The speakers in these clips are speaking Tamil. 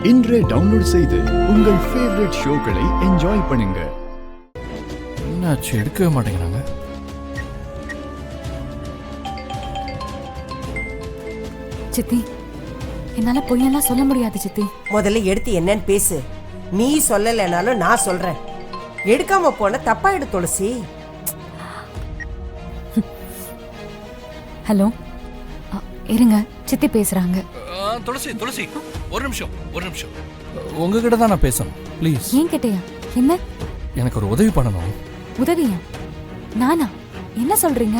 இன்றே டவுன்லோட் செய்து உங்கள் ஃபேவரட் ஷோக்களை என்ஜாய் பண்ணுங்க. என்னாச்சு, எடுக்கவே மாட்டேங்கிறாங்க. சித்தி, என்னால பொய்யெல்லாம் சொல்ல முடியாது சித்தி. முதல்ல எடுத்து என்னன்னு பேசு. நீ சொல்லலைனாலும் நான் சொல்றேன். எடுக்காம போன தப்பாயிடு துளசி. ஹலோ, இருங்க, சித்தி பேசுறாங்க. துளசி துளசி, ஒரு நிமிஷம். உங்ககிட்ட தான் நான் பேசணும், ப்ளீஸ். ஏன் கிட்டயா? என்ன? எனக்கு ஒரு உதவி பண்ணணும். உதவியா? நானா? என்ன சொல்றீங்க?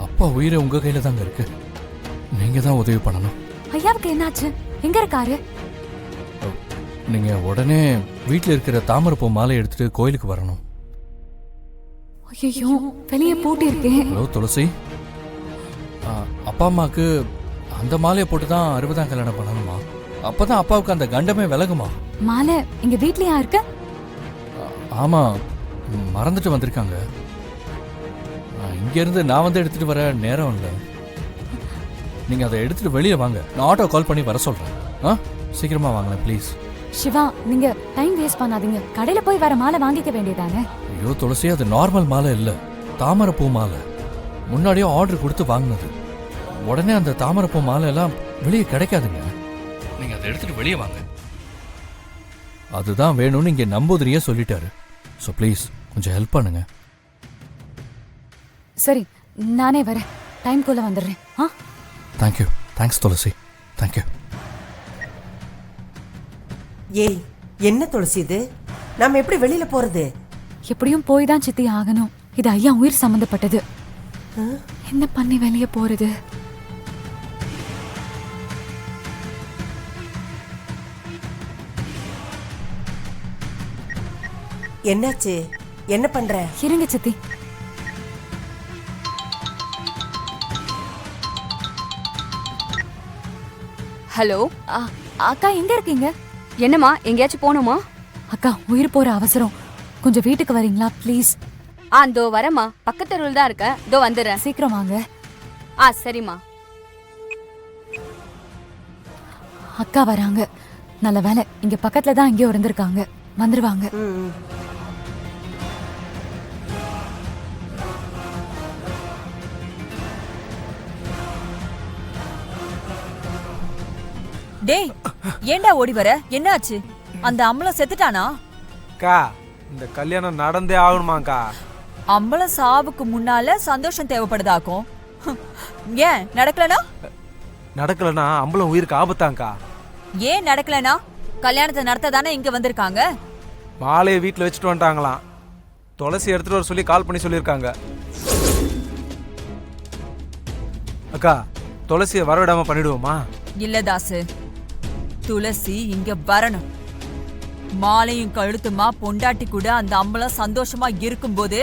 அப்பா உயிரை உங்க கையில தாங்க இருக்கு. நீங்க தான் உதவி பண்ணணும். ஐயாவுக்கு என்னாச்சு? எங்க இருக்காரு? நீங்க உடனே வீட்டில் இருக்கிற தாமரைப்பூ மாலை எடுத்துட்டு கோயிலுக்கு வரணும். ஐயோ, வெளியே பூட்டி இருக்கேன். ஹலோ துளசி, அப்பா அம்மாக்கு அந்த மாலையை போட்டு தான் 60ஆம் கல்யாணம் பண்ணணுமா? அப்பதான் அப்பாவுக்கு அந்த கண்டமே விலகுமா? மாலை எங்க வீட்லயா இருக்கு? ஆமா, மறந்துட்டு வந்திருக்காங்க. இங்க இருந்து நான் வந்து எடுத்துட்டு வர நேரம் இல்லை. நீங்க அதை எடுத்துட்டு வெளியே வாங்க. நான் ஆட்டோ கால் பண்ணி வர சொல்றேன். சீக்கிரமா வாங்களேன் ப்ளீஸ். சிவா, நீங்க டைம் வேஸ்ட் பண்ணாதீங்க. கடையில போய் வர மாலை வாங்கிக்க வேண்டியதானே? ஐயோ துளசி, அது நார்மல் மாலை இல்ல, தாமரைப்பூ மாலை. முன்னாடியே ஆர்டர் கொடுத்து வாங்கினது. உடனே அந்த தாமரைப்பூ மாலை எல்லாம் வெளியே கிடைக்காதுங்க. நீங்க அதை எடுத்துட்டு வெளியே வாங்க. அதுதான் வேணும்னு இங்க நம்பூதிரியே சொல்லிட்டாரு. ஸோ ப்ளீஸ் கொஞ்சம் ஹெல்ப் பண்ணுங்க. சரி, நானே வரேன். டைம்குள்ள வந்துடுறேன். தேங்க்யூ. தேங்க்ஸ் துளசி, தேங்க்யூ. ஏய், என்ன துளசி இது? நாம எப்படி வெளியில போறது? எப்படியும் போய் தான் சித்தி ஆகணும். இது ஐயா உயிர் சம்பந்தப்பட்டது. என்ன பண்ணி வெளியே போறது? என்னாச்சு? என்ன பண்ற? இருங்க சித்தி. ஹலோ, அக்கா எங்க இருக்கீங்க? என்னம்மா, எங்கேயாச்சும் போகணுமா? அக்கா, உயிர் போற அவசரம். கொஞ்சம் வீட்டுக்கு வரீங்களா ப்ளீஸ்? இதோ வரேம்மா. பக்கத்து தெருவில் தான் இருக்க. இதோ வந்துடுறேன். சீக்கிரம் வாங்க. சரிம்மா. அக்கா வராங்க. நல்ல வேலை, இங்க பக்கத்துல தான் எங்கேயோ இருந்திருக்காங்க. வந்துருவாங்க. டேய், ஏண்டா ஓடி வர? என்னாச்சு? அந்த அம்பளம் செத்துட்டானா? அக்கா, இந்த கல்யாணம் நடந்தே ஆகணுமாக்கா? அம்பளம் சாவுக்கு முன்னால சந்தோஷம் தேவைப்படுதாக்கும். ஏன் நடக்கலனா? நடக்கலனா அம்பளம் உயிருக்கு ஆபத்தாங்கா. ஏன் நடக்கலனா? கல்யாணத்தை நடத்த தானே இங்க வந்திருக்காங்க. மாலையை வீட்டில் வச்சுட்டு வந்துட்டாங்களாம். துளசி எடுத்துட்டு வர சொல்லி கால் பண்ணி சொல்லியிருக்காங்க. அக்கா, துளசியை வரவிடாம பண்ணிடுவோமா? இல்ல தாசு, துளசி இங்க வரணும். மாலையும் கழுத்துமா பொண்டாட்டி கூட அந்த அம்பளம் சந்தோஷமா இருக்கும்போது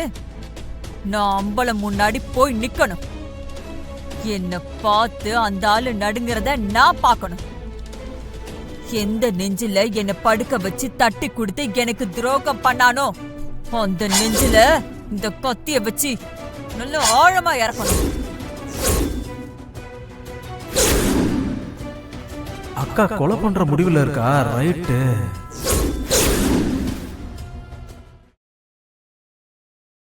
நான் அம்பளம் முன்னாடி போய் நிக்கணும். என்ன பார்த்து அந்த ஆளு நடுங்கிறத நான் பார்க்கணும். எந்த நெஞ்சில என்ன படுக்க வச்சு தட்டி கொடுத்து எனக்கு துரோகம் பண்ணானோ அந்த நெஞ்சில இந்த கத்திய வச்சு நல்ல ஆழமா இறக்கணும். அக்கா கொலை பண்ற முடிவுல இருக்கா? ரைட்டு.